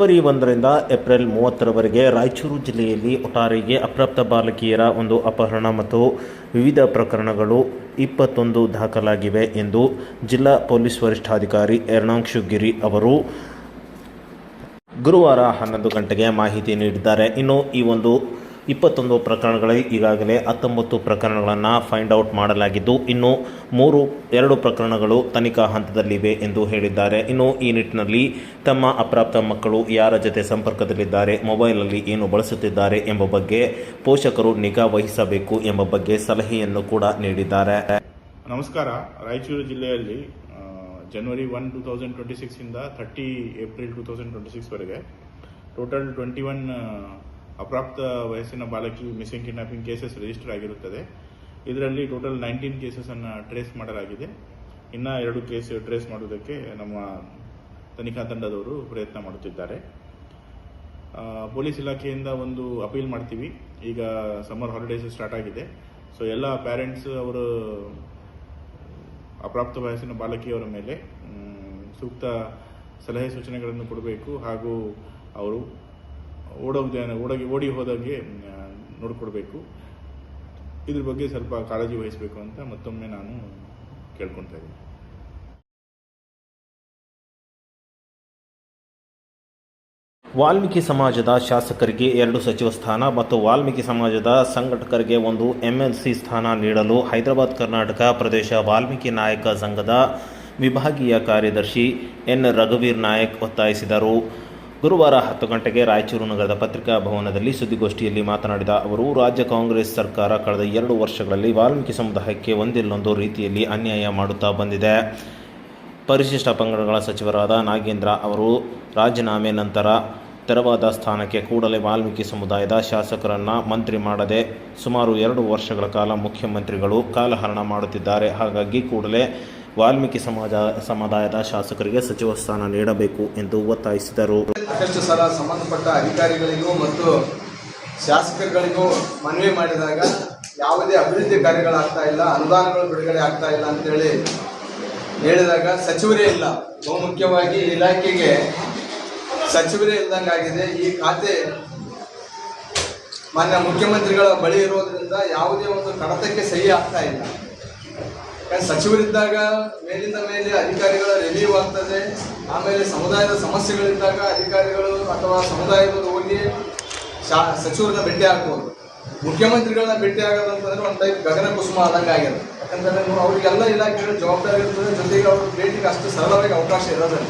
ಜನವರಿ 1ರಿಂದ April 30ರವರೆಗೆ Raichur ಜಿಲ್ಲೆಯಲ್ಲಿ ಒಟ್ಟಾರೆಗೆ ಅಪ್ರಾಪ್ತ ಬಾಲಕಿಯರ ಒಂದು ಅಪಹರಣ ಮತ್ತು ವಿವಿಧ ಪ್ರಕರಣಗಳು 21 ದಾಖಲಾಗಿವೆ ಎಂದು ಜಿಲ್ಲಾ ಪೊಲೀಸ್ ವರಿಷ್ಠಾಧಿಕಾರಿ ಎರ್ನಾಂಶು ಗಿರಿ ಅವರು ಗುರುವಾರ 11 ಗಂಟೆಗೆ ಮಾಹಿತಿ ನೀಡಿದ್ದಾರೆ. ಇನ್ನು ಈ ಒಂದು 21 ಪ್ರಕರಣಗಳಲ್ಲಿ ಈಗಾಗಲೇ 19 ಪ್ರಕರಣಗಳನ್ನು ಫೈಂಡ್ ಔಟ್ ಮಾಡಲಾಗಿದ್ದು, ಇನ್ನು 2 ಪ್ರಕರಣಗಳು ತನಿಖಾ ಹಂತದಲ್ಲಿವೆ ಎಂದು ಹೇಳಿದ್ದಾರೆ. ಇನ್ನು ಈ ನಿಟ್ಟಿನಲ್ಲಿ ತಮ್ಮ ಅಪ್ರಾಪ್ತ ಮಕ್ಕಳು ಯಾರ ಜೊತೆ ಸಂಪರ್ಕದಲ್ಲಿದ್ದಾರೆ, ಮೊಬೈಲಲ್ಲಿ ಏನು ಬಳಸುತ್ತಿದ್ದಾರೆ ಎಂಬ ಬಗ್ಗೆ ಪೋಷಕರು ನಿಗಾ ವಹಿಸಬೇಕು ಎಂಬ ಬಗ್ಗೆ ಸಲಹೆಯನ್ನು ಕೂಡ ನೀಡಿದ್ದಾರೆ. ನಮಸ್ಕಾರ. ರಾಯಚೂರು ಜಿಲ್ಲೆಯಲ್ಲಿ ಜನವರಿ 1, 2026 ಇಂದ 30 ಏಪ್ರಿಲ್ 2026 ವರೆಗೆ ಟೋಟಲ್ 21 ಅಪ್ರಾಪ್ತ ವಯಸ್ಸಿನ ಬಾಲಕಿ ಮಿಸ್ಸಿಂಗ್ ಕಿಡ್ನಾಪಿಂಗ್ ಕೇಸಸ್ ರಿಜಿಸ್ಟರ್ ಆಗಿರುತ್ತದೆ. ಇದರಲ್ಲಿ ಟೋಟಲ್ 19 ಕೇಸಸನ್ನು ಟ್ರೇಸ್ ಮಾಡಲಾಗಿದೆ. ಇನ್ನು 2 ಕೇಸ್ ಟ್ರೇಸ್ ಮಾಡುವುದಕ್ಕೆ ನಮ್ಮ ತನಿಖಾ ತಂಡದವರು ಪ್ರಯತ್ನ ಮಾಡುತ್ತಿದ್ದಾರೆ. ಪೊಲೀಸ್ ಇಲಾಖೆಯಿಂದ ಒಂದು ಅಪೀಲ್ ಮಾಡ್ತೀವಿ. ಈಗ ಸಮ್ಮರ್ ಹಾಲಿಡೇಸ್ ಸ್ಟಾರ್ಟ್ ಆಗಿದೆ. ಸೊ ಎಲ್ಲ ಪ್ಯಾರೆಂಟ್ಸ್ ಅವರು ಅಪ್ರಾಪ್ತ ವಯಸ್ಸಿನ ಬಾಲಕಿಯವರ ಮೇಲೆ ಸೂಕ್ತ ಸಲಹೆ ಸೂಚನೆಗಳನ್ನು ಕೊಡಬೇಕು, ಹಾಗೂ ಅವರು ಓಡಿ ಹೋದಾಗೆ ನೋಡಿಕೊಡ್ಬೇಕು. ಇದ್ರ ಬಗ್ಗೆ ಸ್ವಲ್ಪ ಕಾಳಜಿ ವಹಿಸಬೇಕು ಅಂತ ಮತ್ತೊಮ್ಮೆ ನಾನು ಕೇಳ್ಕೊಳ್ತಾ ಇದ್ದೀನಿ. ವಾಲ್ಮೀಕಿ ಸಮಾಜದ ಶಾಸಕರಿಗೆ 2 ಸಚಿವ ಸ್ಥಾನ ಮತ್ತು ವಾಲ್ಮೀಕಿ ಸಮಾಜದ ಸಂಘಟಕರಿಗೆ 1 MLC ಸ್ಥಾನ ನೀಡಲು ಹೈದರಾಬಾದ್ ಕರ್ನಾಟಕ ಪ್ರದೇಶ ವಾಲ್ಮೀಕಿ ನಾಯಕ ಸಂಘದ ವಿಭಾಗೀಯ ಕಾರ್ಯದರ್ಶಿ ಎನ್ ರಘುವೀರ್ ನಾಯಕ್ ಒತ್ತಾಯಿಸಿದರು. ಗುರುವಾರ 10 ಗಂಟೆಗೆ ರಾಯಚೂರು ನಗರದ ಪತ್ರಿಕಾ ಭವನದಲ್ಲಿ ಸುದ್ದಿಗೋಷ್ಠಿಯಲ್ಲಿ ಮಾತನಾಡಿದ ಅವರು, ರಾಜ್ಯ ಕಾಂಗ್ರೆಸ್ ಸರ್ಕಾರ ಕಳೆದ 2 ವರ್ಷಗಳಲ್ಲಿ ವಾಲ್ಮೀಕಿ ಸಮುದಾಯಕ್ಕೆ ಒಂದಿಲ್ಲೊಂದು ರೀತಿಯಲ್ಲಿ ಅನ್ಯಾಯ ಮಾಡುತ್ತಾ ಬಂದಿದೆ. ಪರಿಶಿಷ್ಟ ಪಂಗಡಗಳ ಸಚಿವರಾದ ನಾಗೇಂದ್ರ ಅವರು ರಾಜೀನಾಮೆ ನಂತರ ತೆರವಾದ ಸ್ಥಾನಕ್ಕೆ ಕೂಡಲೇ ವಾಲ್ಮೀಕಿ ಸಮುದಾಯದ ಶಾಸಕರನ್ನು ಮಂತ್ರಿ ಮಾಡದೆ ಸುಮಾರು 2 ವರ್ಷಗಳ ಕಾಲ ಮುಖ್ಯಮಂತ್ರಿಗಳು ಕಾಲಹರಣ ಮಾಡುತ್ತಿದ್ದಾರೆ. ಹಾಗಾಗಿ ಕೂಡಲೇ ವಾಲ್ಮೀಕಿ ಸಮುದಾಯದ ಶಾಸಕರಿಗೆ ಸಚಿವ ಸ್ಥಾನ ನೀಡಬೇಕು ಎಂದು ಒತ್ತಾಯಿಸಿದರು. ಸಾಕಷ್ಟು ಸಲ ಸಂಬಂಧಪಟ್ಟ ಅಧಿಕಾರಿಗಳಿಗೂ ಮತ್ತು ಶಾಸಕರುಗಳಿಗೂ ಮನವಿ ಮಾಡಿದಾಗ ಯಾವುದೇ ಅಭಿವೃದ್ಧಿ ಕಾರ್ಯಗಳಾಗ್ತಾ ಇಲ್ಲ, ಅನುದಾನಗಳು ಬಿಡುಗಡೆ ಆಗ್ತಾ ಇಲ್ಲ ಅಂತೇಳಿ ಹೇಳಿದಾಗ ಸಚಿವರೇ ಇಲ್ಲ. ಬಹುಮುಖ್ಯವಾಗಿ ಇಲಾಖೆಗೆ ಸಚಿವರೇ ಇಲ್ದಂಗಾಗಿದೆ. ಈ ಖಾತೆ ಮಾನ್ಯ ಮುಖ್ಯಮಂತ್ರಿಗಳ ಬಳಿ ಇರೋದ್ರಿಂದ ಯಾವುದೇ ಒಂದು ಕಡತಕ್ಕೆ ಸಹಿ ಆಗ್ತಾ ಇಲ್ಲ. ಸಚಿವರಿದ್ದಾಗ ಮೇಲಿಂದ ಮೇಲೆ ಅಧಿಕಾರಿಗಳ ರಿವ್ಯೂ ಆಗ್ತದೆ. ಆಮೇಲೆ ಸಮುದಾಯದ ಸಮಸ್ಯೆಗಳಿದ್ದಾಗ ಅಧಿಕಾರಿಗಳು ಅಥವಾ ಸಮುದಾಯದವರು ಹೋಗಿ ಸಚಿವರನ್ನ ಭೇಟಿ ಆಗ್ಬೋದು. ಮುಖ್ಯಮಂತ್ರಿಗಳನ್ನ ಭೇಟಿ ಆಗೋದಂತಂದ್ರೆ ಒಂದು ಟೈಪ್ ಗಗನ ಕುಸುಮ ಆದಂಗೆ ಆಗಿದೆ. ಯಾಕಂದರೆ ಅವರಿಗೆಲ್ಲ ಇಲಾಖೆಗಳ ಜವಾಬ್ದಾರಿ ಇರ್ತದೆ, ಜೊತೆಗೆ ಅವ್ರ ಭೇಟಿಗೆ ಅಷ್ಟು ಸರಳವಾಗಿ ಅವಕಾಶ ಇರೋದಿಲ್ಲ.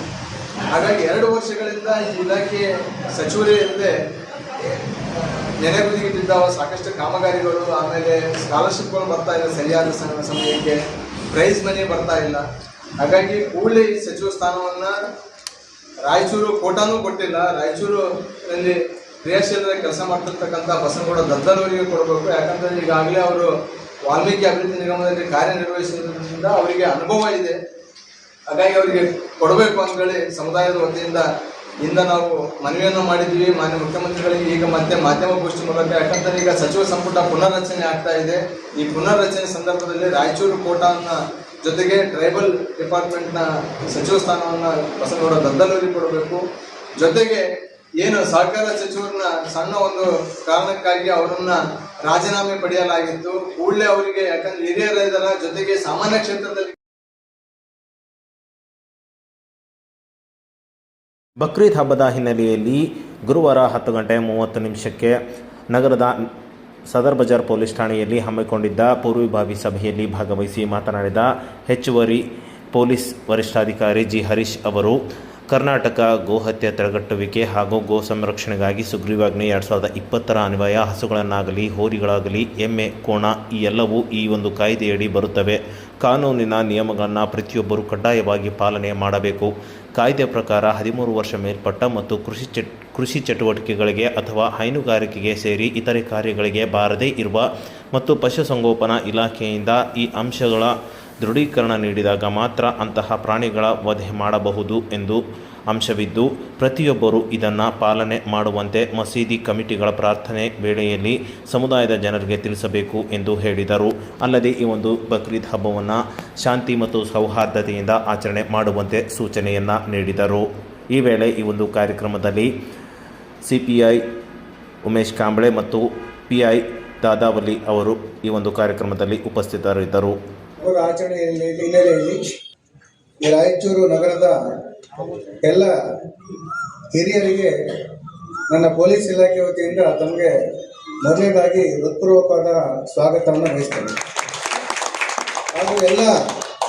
ಹಾಗಾಗಿ 2 ವರ್ಷಗಳಿಂದ ಈ ಇಲಾಖೆ ಸಚಿವರೇ ಇಲ್ಲದೆ ನೆನೆಗುದಿಗಿಟ್ಟಿದ್ದಾವ ಸಾಕಷ್ಟು ಕಾಮಗಾರಿಗಳು, ಆಮೇಲೆ ಸ್ಕಾಲರ್ಶಿಪ್ಗಳು ಬರ್ತಾ ಇಲ್ಲ ಸರಿಯಾದ ಸಮಯಕ್ಕೆ, ಪ್ರೈಸ್ ಮನಿ ಬರ್ತಾ ಇಲ್ಲ. ಹಾಗಾಗಿ ಕೂಡಲೇ ಈ ಸಚಿವ ಸ್ಥಾನವನ್ನು ರಾಯಚೂರು ಕೋಟಾನೂ ಕೊಟ್ಟಿಲ್ಲ, ರಾಯಚೂರಿನಲ್ಲಿ ಕ್ರಿಯಾಶೀಲರಾಗಿ ಕೆಲಸ ಮಾಡ್ತಿರ್ತಕ್ಕಂಥ ಬಸನಗೌಡ ದದ್ದಲವರಿಗೆ ಕೊಡಬೇಕು. ಯಾಕಂದರೆ ಈಗಾಗಲೇ ಅವರು ವಾಲ್ಮೀಕಿ ಅಭಿವೃದ್ಧಿ ನಿಗಮದಲ್ಲಿ ಕಾರ್ಯನಿರ್ವಹಿಸುವುದರಿಂದ ಅವರಿಗೆ ಅನುಭವ ಇದೆ. ಹಾಗಾಗಿ ಅವರಿಗೆ ಕೊಡಬೇಕು ಅಂತೇಳಿ ಸಮುದಾಯದ ವತಿಯಿಂದ ನಾವು ಮನವಿಯನ್ನು ಮಾಡಿದ್ವಿ ಮಾನ್ಯ ಮುಖ್ಯಮಂತ್ರಿಗಳಿಗೆ. ಈಗ ಮತ್ತೆ ಮಾಧ್ಯಮಗೋಷ್ಠಿ ಮೂಲಕ, ಯಾಕಂದರೆ ಈಗ ಸಚಿವ ಸಂಪುಟ ಪುನರ್ರಚನೆ ಆಗ್ತಾ ಇದೆ. ಈ ಪುನರ್ರಚನೆ ಸಂದರ್ಭದಲ್ಲಿ ರಾಯಚೂರು ಕೋಟಾನ ಜೊತೆಗೆ ಟ್ರೈಬಲ್ ಡಿಪಾರ್ಟ್ಮೆಂಟ್ನ ಸಚಿವ ಸ್ಥಾನವನ್ನು ಬಸನಗೌಡ ದದ್ದಲವರಿಗೆ ಕೊಡಬೇಕು. ಜೊತೆಗೆ ಏನು ಸಹಕಾರ ಸಚಿವರನ್ನ ಸಣ್ಣ ಒಂದು ಕಾರಣಕ್ಕಾಗಿ ಅವರನ್ನ ರಾಜೀನಾಮೆ ಪಡೆಯಲಾಗಿತ್ತು, ಕೂಡಲೇ ಅವರಿಗೆ, ಯಾಕಂದ್ರೆ ಹಿರಿಯರ ಜೊತೆಗೆ ಸಾಮಾನ್ಯ ಕ್ಷೇತ್ರದಲ್ಲಿ ಬಕ್ರೀದ್ ಹಬ್ಬದ ಹಿನ್ನೆಲೆಯಲ್ಲಿ ಗುರುವಾರ 10:30 ನಗರದ ಸದರ್ ಬಜಾರ್ ಪೊಲೀಸ್ ಠಾಣೆಯಲ್ಲಿ ಹಮ್ಮಿಕೊಂಡಿದ್ದ ಪೂರ್ವಭಾವಿ ಸಭೆಯಲ್ಲಿ ಭಾಗವಹಿಸಿ ಮಾತನಾಡಿದ ಹೆಚ್ಚುವರಿ ಪೊಲೀಸ್ ವರಿಷ್ಠಾಧಿಕಾರಿ ಜಿ ಹರೀಶ್ ಅವರು, ಕರ್ನಾಟಕ ಗೋಹತ್ಯೆ ತಡೆಗಟ್ಟುವಿಕೆ ಹಾಗೂ ಗೋ ಸಂರಕ್ಷಣೆಗಾಗಿ ಸುಗ್ರೀವಾಜ್ಞೆ 2020 ಅನ್ವಯ ಹಸುಗಳನ್ನಾಗಲಿ, ಹೋರಿಗಳಾಗಲಿ, ಎಮ್ಮೆ, ಕೋಣ ಈ ಎಲ್ಲವೂ ಈ ಒಂದು ಕಾಯ್ದೆಯಡಿ ಬರುತ್ತವೆ. ಕಾನೂನಿನ ನಿಯಮಗಳನ್ನು ಪ್ರತಿಯೊಬ್ಬರೂ ಕಡ್ಡಾಯವಾಗಿ ಪಾಲನೆ ಮಾಡಬೇಕು. ಕಾಯ್ದೆ ಪ್ರಕಾರ 13 ವರ್ಷ ಮೇಲ್ಪಟ್ಟ ಮತ್ತು ಕೃಷಿ ಚಟುವಟಿಕೆಗಳಿಗೆ ಅಥವಾ ಹೈನುಗಾರಿಕೆಗೆ ಸೇರಿ ಇತರೆ ಕಾರ್ಯಗಳಿಗೆ ಬಾರದೇ ಇರುವ ಮತ್ತು ಪಶುಸಂಗೋಪನಾ ಇಲಾಖೆಯಿಂದ ಈ ಅಂಶಗಳ ದೃಢೀಕರಣ ನೀಡಿದಾಗ ಮಾತ್ರ ಅಂತಹ ಪ್ರಾಣಿಗಳ ವಧೆ ಮಾಡಬಹುದು ಎಂದು ಅಂಶವಿದ್ದು, ಪ್ರತಿಯೊಬ್ಬರೂ ಇದನ್ನು ಪಾಲನೆ ಮಾಡುವಂತೆ ಮಸೀದಿ ಕಮಿಟಿಗಳ ಪ್ರಾರ್ಥನೆ ವೇಳೆಯಲ್ಲಿ ಸಮುದಾಯದ ಜನರಿಗೆ ತಿಳಿಸಬೇಕು ಎಂದು ಹೇಳಿದರು. ಅಲ್ಲದೆ ಈ ಒಂದು ಬಕ್ರೀದ್ ಹಬ್ಬವನ್ನು ಶಾಂತಿ ಮತ್ತು ಸೌಹಾರ್ದತೆಯಿಂದ ಆಚರಣೆ ಮಾಡುವಂತೆ ಸೂಚನೆಯನ್ನು ನೀಡಿದರು. ಈ ವೇಳೆ ಈ ಒಂದು ಕಾರ್ಯಕ್ರಮದಲ್ಲಿ CPI ಉಮೇಶ್ ಕಾಂಬ್ಳೆ ಮತ್ತು PI ದಾದಾವಲಿ ಅವರು ಈ ಒಂದು ಕಾರ್ಯಕ್ರಮದಲ್ಲಿ ಉಪಸ್ಥಿತರಿದ್ದರು. ಆಚರಣೆಯ ಹಿನ್ನೆಲೆಯಲ್ಲಿ ರಾಯಚೂರು ನಗರದ ಎಲ್ಲ ಹಿರಿಯರಿಗೆ ನನ್ನ ಪೊಲೀಸ್ ಇಲಾಖೆ ವತಿಯಿಂದ ತಮಗೆ ಮೊದಲನೇದಾಗಿ ಹೃತ್ಪೂರ್ವಕವಾದ ಸ್ವಾಗತವನ್ನು ಬಯಸ್ತೇನೆ. ಹಾಗೂ ಎಲ್ಲ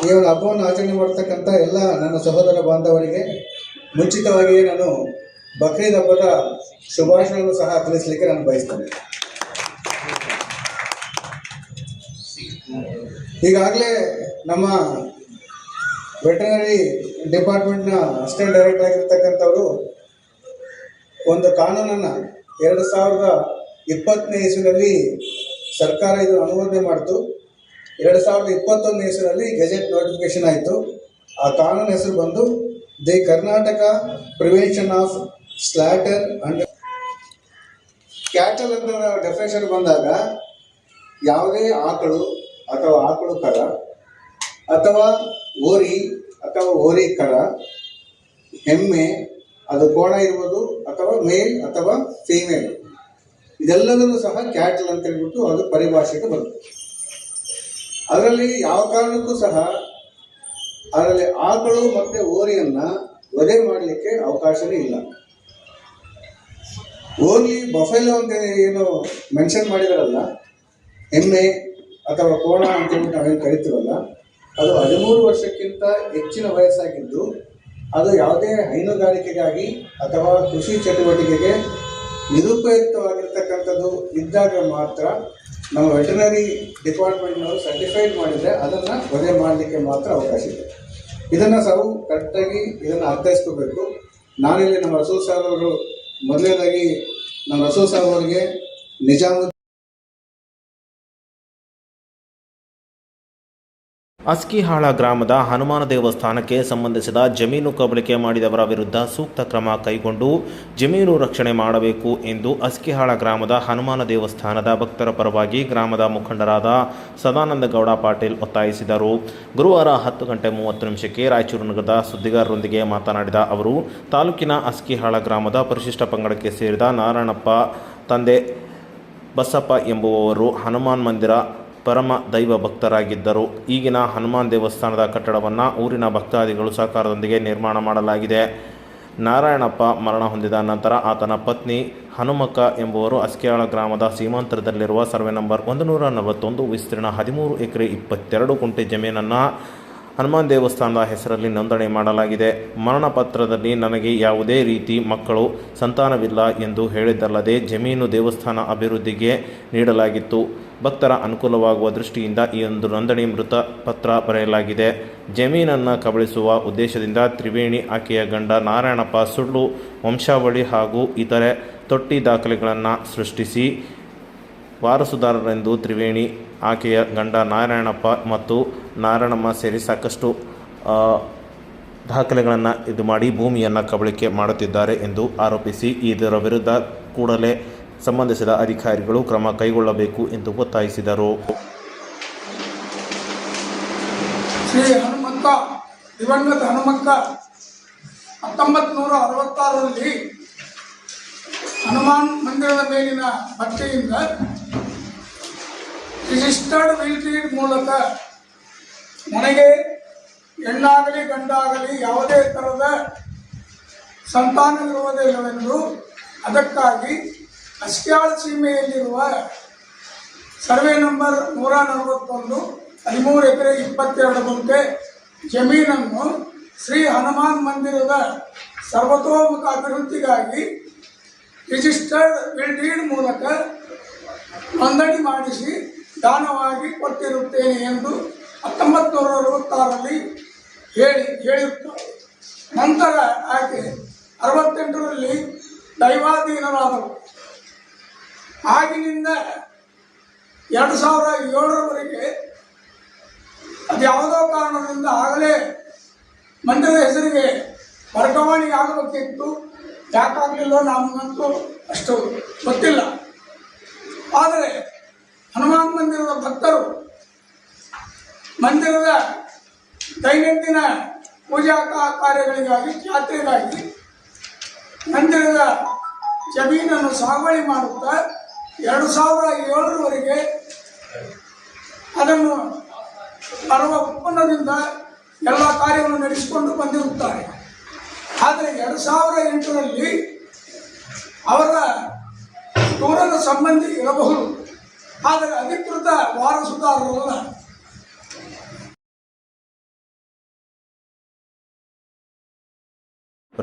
ಈ ಒಂದು ಹಬ್ಬವನ್ನು ಆಚರಣೆ ಮಾಡ್ತಕ್ಕಂಥ ಎಲ್ಲ ನನ್ನ ಸಹೋದರ ಬಾಂಧವರಿಗೆ ಮುಂಚಿತವಾಗಿಯೇ ನಾನು ಬಕ್ರೀದ್ ಹಬ್ಬದ ಶುಭಾಶಯವನ್ನು ಸಹ ತಿಳಿಸಲಿಕ್ಕೆ ನಾನು ಬಯಸ್ತೇನೆ. ಈಗಾಗಲೇ ನಮ್ಮ ವೆಟರ್ನರಿ ಡಿಪಾರ್ಟ್ಮೆಂಟ್ನ ಅಸಿಸ್ಟೆಂಟ್ ಡೈರೆಕ್ಟರ್ ಆಗಿರ್ತಕ್ಕಂಥವರು ಒಂದು ಕಾನೂನನ್ನು 2020ನೇ ಇಸ್ವಿನಲ್ಲಿ ಸರ್ಕಾರ ಇದು ಅನುಮೋದನೆ ಮಾಡಿತು. 2021ನೇ ಇಸ್ವಿನಲ್ಲಿ ಗೆಜೆಟ್ ನೋಟಿಫಿಕೇಶನ್ ಆಯಿತು. ಆ ಕಾನೂನು ಹೆಸರು ಬಂದು the Karnataka prevention of slaughter and cattle ಅಂತ ಡೆಫಿನೇಷನ್ ಬಂದಾಗ ಯಾವುದೇ ಆಕಳು ಅಥವಾ ಆಕಳು ಕರ ಅಥವಾ ಓರಿ ಅಥವಾ ಓರಿ ಕರ, ಎಮ್ಮೆ, ಅದು ಕೋಣ ಇರ್ಬೋದು ಅಥವಾ ಮೇಲ್ ಅಥವಾ ಫೀಮೇಲ್, ಇದೆಲ್ಲದೂ ಸಹ ಕ್ಯಾಟಲ್ ಅಂತ ಹೇಳ್ಬಿಟ್ಟು ಅದು ಪರಿಭಾಷೆಗೆ ಬಂತು. ಅದರಲ್ಲಿ ಯಾವ ಕಾರಣಕ್ಕೂ ಸಹ ಅದರಲ್ಲಿ ಆಕಳು ಮತ್ತು ಓರಿಯನ್ನ ವಧೆ ಮಾಡಲಿಕ್ಕೆ ಅವಕಾಶವೇ ಇಲ್ಲ. ಓನ್ಲಿ ಬಫೆಲೋ ಅಂತ ಏನು ಮೆನ್ಷನ್ ಮಾಡಿದಾರಲ್ಲ, ಎಮ್ಮೆ ಅಥವಾ ಕೋಣ ಅಂತ ಹೇಳ್ಬಿಟ್ಟು ನಾವೇನು ಕರಿತೀವಲ್ಲ, ಅದು 13 ವರ್ಷಕ್ಕಿಂತ ಹೆಚ್ಚಿನ ವಯಸ್ಸಾಗಿದ್ದು ಅದು ಯಾವುದೇ ಹೈನುಗಾರಿಕೆಗಾಗಿ ಅಥವಾ ಕೃಷಿ ಚಟುವಟಿಕೆಗೆ ನಿರುಪಯುಕ್ತವಾಗಿರ್ತಕ್ಕಂಥದ್ದು ಇದ್ದಾಗ ಮಾತ್ರ ನಮ್ಮ ವೆಟರ್ನರಿ ಡಿಪಾರ್ಟ್ಮೆಂಟ್ನವರು ಸರ್ಟಿಫೈಡ್ ಮಾಡಿದರೆ ಅದನ್ನು ವಧೆ ಮಾಡಲಿಕ್ಕೆ ಮಾತ್ರ ಅವಕಾಶ ಇದೆ. ಇದನ್ನು ನಾವು ಕರೆಕ್ಟಾಗಿ ಇದನ್ನು ಅರ್ಥೈಸ್ಕೋಬೇಕು. ನಾನಿಲ್ಲಿ ನಮ್ಮ ರಸೂಲ್ ಸಾಹೇಬ್ ಅವರು ಮೊದಲನೇದಾಗಿ ನಮ್ಮ ರಸೂಲ್ ಸಾಹೇಬ್ ಅವರಿಗೆ ನಿಜಾಮುದ್ದೀನ್ ಅಸ್ಕಿಹಾಳ ಗ್ರಾಮದ ಹನುಮಾನ ದೇವಸ್ಥಾನಕ್ಕೆ ಸಂಬಂಧಿಸಿದ ಜಮೀನು ಕಬಳಿಕೆ ಮಾಡಿದವರ ವಿರುದ್ಧ ಸೂಕ್ತ ಕ್ರಮ ಕೈಗೊಂಡು ಜಮೀನು ರಕ್ಷಣೆ ಮಾಡಬೇಕು ಎಂದು ಅಸ್ಕಿಹಾಳ ಗ್ರಾಮದ ಹನುಮಾನ ದೇವಸ್ಥಾನದ ಭಕ್ತರ ಪರವಾಗಿ ಗ್ರಾಮದ ಮುಖಂಡರಾದ ಸದಾನಂದಗೌಡ ಪಾಟೀಲ್ ಒತ್ತಾಯಿಸಿದರು. ಗುರುವಾರ 10:30 ರಾಯಚೂರು ನಗರದ ಸುದ್ದಿಗಾರರೊಂದಿಗೆ ಮಾತನಾಡಿದ ಅವರು, ತಾಲೂಕಿನ ಅಸ್ಕಿಹಾಳ ಗ್ರಾಮದ ಪರಿಶಿಷ್ಟ ಪಂಗಡಕ್ಕೆ ಸೇರಿದ ನಾರಾಯಣಪ್ಪ ತಂದೆ ಬಸಪ್ಪ ಎಂಬುವವರು ಹನುಮಾನ್ ಮಂದಿರ ಪರಮ ದೈವ ಭಕ್ತರಾಗಿದ್ದರು. ಈಗಿನ ಹನುಮಾನ್ ದೇವಸ್ಥಾನದ ಕಟ್ಟಡವನ್ನು ಊರಿನ ಭಕ್ತಾದಿಗಳು ಸಹಕಾರದೊಂದಿಗೆ ನಿರ್ಮಾಣ ಮಾಡಲಾಗಿದೆ. ನಾರಾಯಣಪ್ಪ ಮರಣ ಹೊಂದಿದ ನಂತರ ಆತನ ಪತ್ನಿ ಹನುಮಕ್ಕ ಎಂಬುವರು ಅಸ್ಕಿಹಾಳ ಗ್ರಾಮದ ಸೀಮಾಂತರದಲ್ಲಿರುವ ಸರ್ವೆ ನಂಬರ್ 141 ವಿಸ್ತೀರ್ಣ 13 ಎಕರೆ 22 ಗುಂಟೆ ಜಮೀನನ್ನು ಹನುಮಾನ್ ದೇವಸ್ಥಾನದ ಹೆಸರಲ್ಲಿ ನೋಂದಣಿ ಮಾಡಲಾಗಿದೆ. ಮರಣ ಪತ್ರದಲ್ಲಿ ನನಗೆ ಯಾವುದೇ ರೀತಿ ಮಕ್ಕಳು ಸಂತಾನವಿಲ್ಲ ಎಂದು ಹೇಳಿದ್ದಲ್ಲದೆ ಜಮೀನು ದೇವಸ್ಥಾನ ಅಭಿವೃದ್ಧಿಗೆ ನೀಡಲಾಗಿತ್ತು. ಭಕ್ತರ ಅನುಕೂಲವಾಗುವ ದೃಷ್ಟಿಯಿಂದ ಈ ಒಂದು ನೋಂದಣಿ ಮೃತ ಪತ್ರ ಬರೆಯಲಾಗಿದೆ. ಜಮೀನನ್ನು ಕಬಳಿಸುವ ಉದ್ದೇಶದಿಂದ ತ್ರಿವೇಣಿ ಆಕೆಯ ಗಂಡ ನಾರಾಯಣಪ್ಪ ಸುಳ್ಳು ವಂಶಾವಳಿ ಹಾಗೂ ಇತರೆ ತೊಟ್ಟಿ ದಾಖಲೆಗಳನ್ನು ಸೃಷ್ಟಿಸಿ ವಾರಸುದಾರರೆಂದು ತ್ರಿವೇಣಿ ಆಕೆಯ ಗಂಡ ನಾರಾಯಣಪ್ಪ ಮತ್ತು ನಾರಾಯಣಮ್ಮ ಸೇರಿ ಸಾಕಷ್ಟು ದಾಖಲೆಗಳನ್ನು ಇದು ಮಾಡಿ ಭೂಮಿಯನ್ನು ಕಬಳಿಕೆ ಮಾಡುತ್ತಿದ್ದಾರೆ ಎಂದು ಆರೋಪಿಸಿ ಇದರ ವಿರುದ್ಧ ಕೂಡಲೇ ಸಂಬಂಧಿಸಿದ ಅಧಿಕಾರಿಗಳು ಕ್ರಮ ಕೈಗೊಳ್ಳಬೇಕು ಎಂದು ಒತ್ತಾಯಿಸಿದರು. ಶ್ರೀ ಹನುಮಕ್ಕ ದಿವಂಗತ ಹನುಮಕ್ಕ 1966ರಲ್ಲಿ ಹನುಮಾನ್ ಮಂದಿರದ ಮೇಲಿನ ಭಕ್ತಿಯಿಂದ ರಿಜಿಸ್ಟರ್ಡ್ ವಿಲ್ ಡೀಡ್ ಮೂಲಕ ನನಗೆ ಹೆಣ್ಣಾಗಲಿ ಗಂಡಾಗಲಿ ಯಾವುದೇ ಥರದ ಸಂತಾನವಿರುವುದಿಲ್ಲವೆಂದು ಅದಕ್ಕಾಗಿ ಅಸ್ಕಿಹಾಳ ಸೀಮೆಯಲ್ಲಿರುವ ಸರ್ವೆ ನಂಬರ್ 141 13 ಎಕರೆ 22 ಗುಂಟೆ ಜಮೀನನ್ನು ಶ್ರೀ ಹನುಮಾನ್ ಮಂದಿರದ ಸರ್ವತೋಮುಖ ಅಭಿವೃದ್ಧಿಗಾಗಿ ರಿಜಿಸ್ಟರ್ಡ್ ವಿಲ್ ಡೀಡ್ ಮೂಲಕ ನೋಂದಣಿ ಮಾಡಿಸಿ ದಾನವಾಗಿ ಕೊಟ್ಟಿರುತ್ತೇನೆ ಎಂದು 1966ರಲ್ಲಿ ಹೇಳಿರುತ್ತಾರೆ. ನಂತರ ಆಕೆ 68ರಲ್ಲಿ ದೈವಾಧೀನರಾದರು. ಆಗಿನಿಂದ 2007ರವರೆಗೆ ಅದ್ಯಾವುದೋ ಕಾರಣದಿಂದ ಆಗಲೇ ಮಂದಿರದ ಹೆಸರಿಗೆ ವರ್ಗಾವಣೆ ಆಗಬೇಕಿತ್ತು. ಯಾಕಾಗಲಿಲ್ಲ ನಮಗಂತೂ ಅಷ್ಟು ಗೊತ್ತಿಲ್ಲ. ಆದರೆ ಹನುಮಾನ್ ಮಂದಿರದ ಭಕ್ತರು ಮಂದಿರದ ದೈನಂದಿನ ಪೂಜಾ ಕಾರ್ಯಗಳಿಗಾಗಿ ಜಾತ್ರೆಗಾಗಿ ಮಂದಿರದ ಜಮೀನನ್ನು ಸಾಗುವಳಿ ಮಾಡುತ್ತಾ 2007ರವರೆಗೆ ಅದನ್ನು ಬರುವ ಒಪ್ಪಂದದಿಂದ ಎಲ್ಲ ಕಾರ್ಯವನ್ನು ನಡೆಸಿಕೊಂಡು ಬಂದಿರುತ್ತಾರೆ. ಆದರೆ 2008ರಲ್ಲಿ ಅವರ ದೂರದ ಸಂಬಂಧಿ ಇರಬಹುದು, ಆದರೆ ಅಧಿಕೃತ ವಾರಸುದಾರರಲ್ಲ.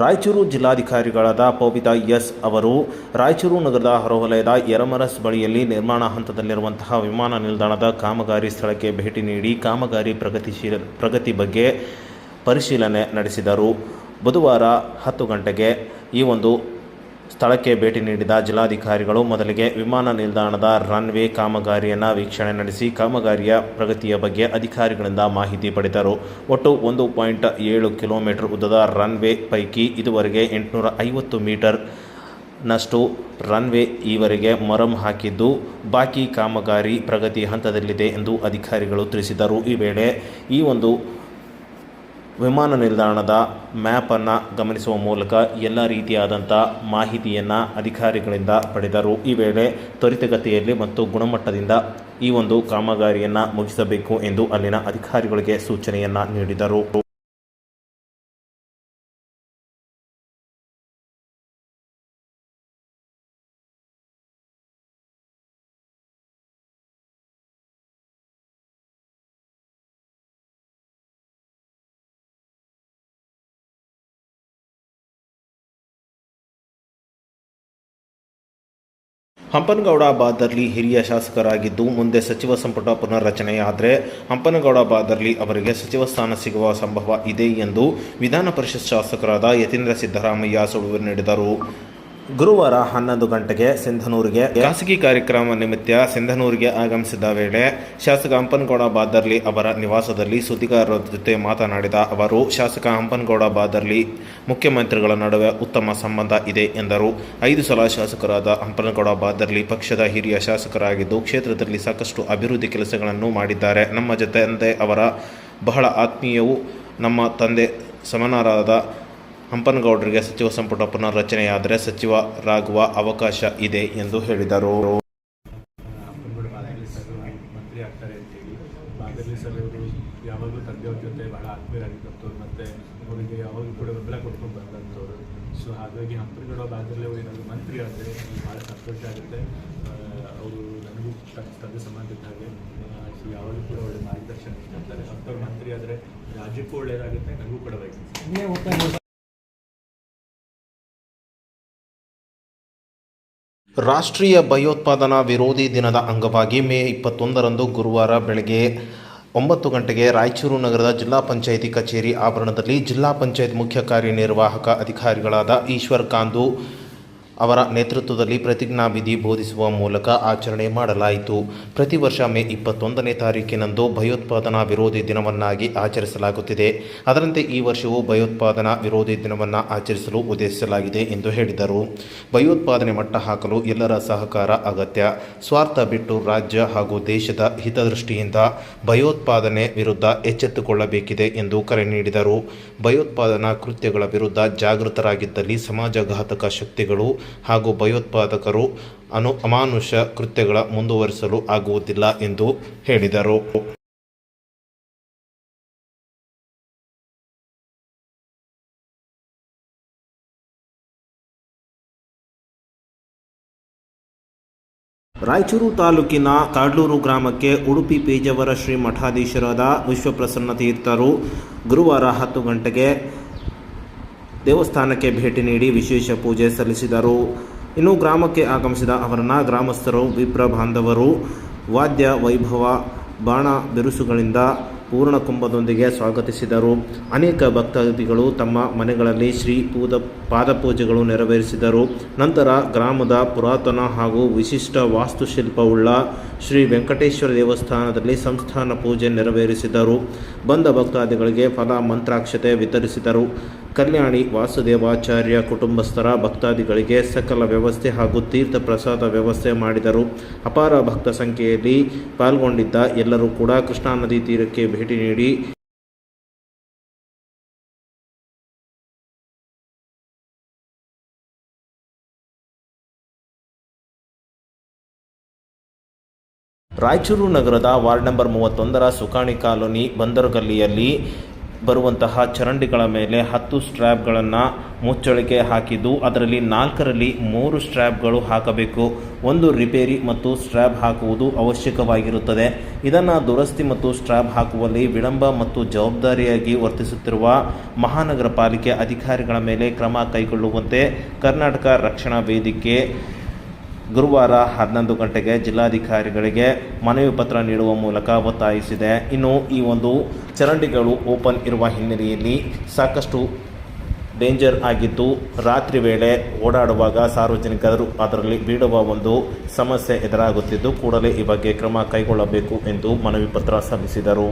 ರಾಯಚೂರು ಜಿಲ್ಲಾಧಿಕಾರಿಗಳಾದ ಪವಿತಾ ಎಸ್ ಅವರು ರಾಯಚೂರು ನಗರದ ಹೊರವಲಯದ ಯರಮರಸ್ ಬಳಿಯಲ್ಲಿ ನಿರ್ಮಾಣ ಹಂತದಲ್ಲಿರುವಂತಹ ವಿಮಾನ ನಿಲ್ದಾಣದ ಕಾಮಗಾರಿ ಸ್ಥಳಕ್ಕೆ ಭೇಟಿ ನೀಡಿ ಕಾಮಗಾರಿ ಪ್ರಗತಿ ಬಗ್ಗೆ ಪರಿಶೀಲನೆ ನಡೆಸಿದರು. ಬುಧವಾರ 10 ಗಂಟೆಗೆ ಈ ಒಂದು ಸ್ಥಳಕ್ಕೆ ಭೇಟಿ ನೀಡಿದ ಜಿಲ್ಲಾಧಿಕಾರಿಗಳು ಮೊದಲಿಗೆ ವಿಮಾನ ನಿಲ್ದಾಣದ ರನ್ವೇ ಕಾಮಗಾರಿಯನ್ನು ವೀಕ್ಷಣೆ ನಡೆಸಿ ಕಾಮಗಾರಿಯ ಪ್ರಗತಿಯ ಬಗ್ಗೆ ಅಧಿಕಾರಿಗಳಿಂದ ಮಾಹಿತಿ ಪಡೆದರು. ಒಟ್ಟು 1.7 ಕಿಲೋಮೀಟರ್ ಉದ್ದದ ರನ್ವೇ ಪೈಕಿ ಇದುವರೆಗೆ 850 ಮೀಟರ್ನಷ್ಟು ರನ್ವೇ ಈವರೆಗೆ ಮರಂ ಹಾಕಿದ್ದು ಬಾಕಿ ಕಾಮಗಾರಿ ಪ್ರಗತಿ ಹಂತದಲ್ಲಿದೆ ಎಂದು ಅಧಿಕಾರಿಗಳು ತಿಳಿಸಿದರು. ಈ ವೇಳೆ ಈ ಒಂದು ವಿಮಾನ ನಿಲ್ದಾಣದ ಮ್ಯಾಪನ್ನು ಗಮನಿಸುವ ಮೂಲಕ ಎಲ್ಲ ರೀತಿಯಾದಂಥ ಮಾಹಿತಿಯನ್ನು ಅಧಿಕಾರಿಗಳಿಂದ ಪಡೆದರು. ಈ ವೇಳೆ ತ್ವರಿತಗತಿಯಲ್ಲಿ ಮತ್ತು ಗುಣಮಟ್ಟದಿಂದ ಈ ಒಂದು ಕಾಮಗಾರಿಯನ್ನು ಮುಗಿಸಬೇಕು ಎಂದು ಅಲ್ಲಿನ ಅಧಿಕಾರಿಗಳಿಗೆ ಸೂಚನೆಯನ್ನು ನೀಡಿದರು. ಹಂಪನಗೌಡ ಬಾದರ್ಲಿ ಹಿರಿಯ ಶಾಸಕರಾಗಿದ್ದು ಮುಂದೆ ಸಚಿವ ಸಂಪುಟ ಪುನರ್ರಚನೆಯಾದರೆ ಹಂಪನಗೌಡ ಬಾದರ್ಲಿ ಅವರಿಗೆ ಸಚಿವ ಸ್ಥಾನ ಸಿಗುವ ಸಂಭವ ಇದೆ ಎಂದು ವಿಧಾನ ಪರಿಷತ್ ಶಾಸಕರಾದ ಯತೀಂದ್ರ ಸಿದ್ದರಾಮಯ್ಯ ಸುಳಿವು ನೀಡಿದರು. ಗುರುವಾರ 11 ಗಂಟೆಗೆ ಸಿಂಧನೂರಿಗೆ ಖಾಸಗಿ ಕಾರ್ಯಕ್ರಮ ನಿಮಿತ್ತ ಸಿಂಧನೂರಿಗೆ ಆಗಮಿಸಿದ ವೇಳೆ ಶಾಸಕ ಹಂಪನಗೌಡ ಬಾದರ್ಲಿ ಅವರ ನಿವಾಸದಲ್ಲಿ ಸುದ್ದಿಗಾರರ ಜೊತೆ ಮಾತನಾಡಿದ ಅವರು, ಶಾಸಕ ಹಂಪನಗೌಡ ಬಾದರ್ಲಿ ಮುಖ್ಯಮಂತ್ರಿಗಳ ನಡುವೆ ಉತ್ತಮ ಸಂಬಂಧ ಇದೆ ಎಂದರು. 5 ಸಲ ಶಾಸಕರಾದ ಹಂಪನಗೌಡ ಬಾದರ್ಲಿ ಪಕ್ಷದ ಹಿರಿಯ ಶಾಸಕರಾಗಿದ್ದು ಕ್ಷೇತ್ರದಲ್ಲಿ ಸಾಕಷ್ಟು ಅಭಿವೃದ್ಧಿ ಕೆಲಸಗಳನ್ನು ಮಾಡಿದ್ದಾರೆ. ನಮ್ಮ ತಂದೆ ಅವರ ಬಹಳ ಆತ್ಮೀಯವು. ನಮ್ಮ ತಂದೆ ಸಮನಾರಾದ ಹಂಪನಗೌಡರಿಗೆ ಸಚಿವ ಸಂಪುಟ ಪುನರ್ರಚನೆಯಾದರೆ ಸಚಿವರಾಗುವ ಅವಕಾಶ ಇದೆ ಎಂದು ಹೇಳಿದರು. ಹಂಪನಗೌಡ ಬಾದರ್ಲಿ ಸರ್ ಮಂತ್ರಿ ಆಗ್ತಾರೆ ಅಂತೇಳಿ ಬಾದರ್ಲಿ ಸರ್ ಅವರು ಯಾವಾಗಲೂ ತಂದೆಯವ್ರ ಜೊತೆ ಭಾಳ ಆತ್ಮೀಯರಾಗಿದ್ದಂಥವ್ರು ಮತ್ತು ಅವರಿಗೆ ಯಾವಾಗಲೂ ಕೂಡ ಬೆಂಬಲ ಕೊಟ್ಕೊಂಡು ಬಂದಂಥವ್ರು. ಸೊ ಹಾಗಾಗಿ ಹಂಪನಗೌಡ ಬಾದರ್ಲಿ ಅವರು ಏನಾದರೂ ಮಂತ್ರಿ ಆದರೆ ಭಾಳ ಸಂತೋಷ ಆಗುತ್ತೆ. ಅವರು ನನಗೂ ತಂದೆ ಸಮಾನ ಇದ್ದ ಹಾಗೆ ಸೊ ಯಾವಾಗಲೂ ಕೂಡ ಒಳ್ಳೆ ಮಾರ್ಗದರ್ಶನ ಇರ್ತಾರೆ. ಅಂಥವ್ರು ಮಂತ್ರಿ ಆದರೆ ರಾಜ್ಯಕ್ಕೂ ಒಳ್ಳೆಯದಾಗುತ್ತೆ, ನನಗೂ ಕೂಡ ಬಯಸುತ್ತೆ. ರಾಷ್ಟ್ರೀಯ ಭಯೋತ್ಪಾದನಾ ವಿರೋಧಿ ದಿನದ ಅಂಗವಾಗಿ ಮೇ 21ರಂದು ಗುರುವಾರ ಬೆಳಗ್ಗೆ 9 ಗಂಟೆಗೆ ರಾಯಚೂರು ನಗರದ ಜಿಲ್ಲಾ ಪಂಚಾಯಿತಿ ಕಚೇರಿ ಆವರಣದಲ್ಲಿ ಜಿಲ್ಲಾ ಪಂಚಾಯತ್ ಮುಖ್ಯ ಕಾರ್ಯನಿರ್ವಾಹಕ ಅಧಿಕಾರಿಗಳಾದ ಈಶ್ವರ್ ಕಾಂದು ಅವರ ನೇತೃತ್ವದಲ್ಲಿ ಪ್ರತಿಜ್ಞಾವಿಧಿ ಬೋಧಿಸುವ ಮೂಲಕ ಆಚರಣೆ ಮಾಡಲಾಯಿತು. ಪ್ರತಿ ವರ್ಷ ಮೇ 21ನೇ ತಾರೀಕಿನಂದು ಭಯೋತ್ಪಾದನಾ ವಿರೋಧಿ ದಿನವನ್ನಾಗಿ ಆಚರಿಸಲಾಗುತ್ತಿದೆ. ಅದರಂತೆ ಈ ವರ್ಷವೂ ಭಯೋತ್ಪಾದನಾ ವಿರೋಧಿ ದಿನವನ್ನು ಆಚರಿಸಲು ಉದ್ದೇಶಿಸಲಾಗಿದೆ ಎಂದು ಹೇಳಿದರು. ಭಯೋತ್ಪಾದನೆ ಮಟ್ಟ ಹಾಕಲು ಎಲ್ಲರ ಸಹಕಾರ ಅಗತ್ಯ. ಸ್ವಾರ್ಥ ಬಿಟ್ಟು ರಾಜ್ಯ ಹಾಗೂ ದೇಶದ ಹಿತದೃಷ್ಟಿಯಿಂದ ಭಯೋತ್ಪಾದನೆ ವಿರುದ್ಧ ಎಚ್ಚೆತ್ತುಕೊಳ್ಳಬೇಕಿದೆ ಎಂದು ಕರೆ ನೀಡಿದರು. ಭಯೋತ್ಪಾದನಾ ಕೃತ್ಯಗಳ ವಿರುದ್ಧ ಜಾಗೃತರಾಗಿದ್ದಲ್ಲಿ ಸಮಾಜಘಾತಕ ಶಕ್ತಿಗಳು ಹಾಗೂ ಭಯೋತ್ಪಾದಕರು ಅಮಾನುಷ ಕೃತ್ಯಗಳ ಮುಂದುವರಿಸಲು ಆಗುವುದಿಲ್ಲ ಎಂದು ಹೇಳಿದರು. ರಾಯಚೂರು ತಾಲೂಕಿನ ಕಾಡ್ಲೂರು ಗ್ರಾಮಕ್ಕೆ ಉಡುಪಿ ಪೇಜಾವರ ಶ್ರೀ ಮಠಾಧೀಶರಾದ ವಿಶ್ವಪ್ರಸನ್ನ ತೀರ್ಥರು ಗುರುವಾರ 10 ಗಂಟೆಗೆ ದೇವಸ್ಥಾನಕ್ಕೆ ಭೇಟಿ ನೀಡಿ ವಿಶೇಷ ಪೂಜೆ ಸಲ್ಲಿಸಿದರು. ಇನ್ನು ಗ್ರಾಮಕ್ಕೆ ಆಗಮಿಸಿದ ಅವರನ್ನು ಗ್ರಾಮಸ್ಥರು, ವಿಪ್ರ ಬಾಂಧವರು ವಾದ್ಯ ವೈಭವ, ಬಾಣ ಬಿರುಸುಗಳಿಂದ ಪೂರ್ಣ ಕುಂಭದೊಂದಿಗೆ ಸ್ವಾಗತಿಸಿದರು. ಅನೇಕ ಭಕ್ತಾದಿಗಳು ತಮ್ಮ ಮನೆಗಳಲ್ಲಿ ಶ್ರೀ ಪಾದಪೂಜೆಗಳು ನೆರವೇರಿಸಿದರು. ನಂತರ ಗ್ರಾಮದ ಪುರಾತನ ಹಾಗೂ ವಿಶಿಷ್ಟ ವಾಸ್ತುಶಿಲ್ಪವುಳ್ಳ ಶ್ರೀ ವೆಂಕಟೇಶ್ವರ ದೇವಸ್ಥಾನದಲ್ಲಿ ಸಂಸ್ಥಾನ ಪೂಜೆ ನೆರವೇರಿಸಿದರು. ಬಂದ ಭಕ್ತಾದಿಗಳಿಗೆ ಫಲ ಮಂತ್ರಾಕ್ಷತೆ ವಿತರಿಸಿದರು. ಕಲ್ಯಾಣಿ ವಾಸುದೇವಾಚಾರ್ಯ ಕುಟುಂಬಸ್ಥರ ಭಕ್ತಾದಿಗಳಿಗೆ ಸಕಲ ವ್ಯವಸ್ಥೆ ಹಾಗೂ ತೀರ್ಥ ಪ್ರಸಾದ ವ್ಯವಸ್ಥೆ ಮಾಡಿದರು. ಅಪಾರ ಭಕ್ತ ಸಂಖ್ಯೆಯಲ್ಲಿ ಪಾಲ್ಗೊಂಡಿದ್ದ ಎಲ್ಲರೂ ಕೂಡ ಕೃಷ್ಣಾ ನದಿ ತೀರಕ್ಕೆ ಭೇಟಿ ನೀಡಿ ರಾಯಚೂರು ನಗರದ ವಾರ್ಡ್ ನಂಬರ್ 31ರ ಸುಕಾಣಿ ಕಾಲೋನಿ ಬಂದರುಗಲ್ಲಿಯಲ್ಲಿ ಬರುವಂತಹ ಚರಂಡಿಗಳ ಮೇಲೆ 10 ಸ್ಟ್ರ್ಯಾಪ್ಗಳನ್ನು ಮುಚ್ಚಳಿಕೆ ಹಾಕಿದ್ದು ಅದರಲ್ಲಿ 4ರಲ್ಲಿ 3 ಸ್ಟ್ರ್ಯಾಪ್ಗಳು ಹಾಕಬೇಕು. ಒಂದು ರಿಪೇರಿ ಮತ್ತು ಸ್ಟ್ರ್ಯಾಪ್ ಹಾಕುವುದು ಅವಶ್ಯಕವಾಗಿರುತ್ತದೆ. ಇದನ್ನು ದುರಸ್ತಿ ಮತ್ತು ಸ್ಟ್ರ್ಯಾಪ್ ಹಾಕುವಲ್ಲಿ ವಿಳಂಬ ಮತ್ತು ಜವಾಬ್ದಾರಿಯಾಗಿ ವರ್ತಿಸುತ್ತಿರುವ ಮಹಾನಗರ ಪಾಲಿಕೆ ಅಧಿಕಾರಿಗಳ ಮೇಲೆ ಕ್ರಮ ಕೈಗೊಳ್ಳುವಂತೆ ಕರ್ನಾಟಕ ರಕ್ಷಣಾ ವೇದಿಕೆ ಗುರುವಾರ 11 ಗಂಟೆಗೆ ಜಿಲ್ಲಾಧಿಕಾರಿಗಳಿಗೆ ಮನವಿ ಪತ್ರ ನೀಡುವ ಮೂಲಕ ಒತ್ತಾಯಿಸಿದೆ. ಇನ್ನು ಈ ಒಂದು ಚರಂಡಿಗಳು ಓಪನ್ ಇರುವ ಹಿನ್ನೆಲೆಯಲ್ಲಿ ಸಾಕಷ್ಟು ಡೇಂಜರ್ ಆಗಿದ್ದು ರಾತ್ರಿ ವೇಳೆ ಓಡಾಡುವಾಗ ಸಾರ್ವಜನಿಕರು ಅದರಲ್ಲಿ ಬೀಳುವ ಒಂದು ಸಮಸ್ಯೆ ಎದುರಾಗುತ್ತಿದ್ದು ಕೂಡಲೇ ಈ ಬಗ್ಗೆ ಕ್ರಮ ಕೈಗೊಳ್ಳಬೇಕು ಎಂದು ಮನವಿ ಪತ್ರ ಸಲ್ಲಿಸಿದರು.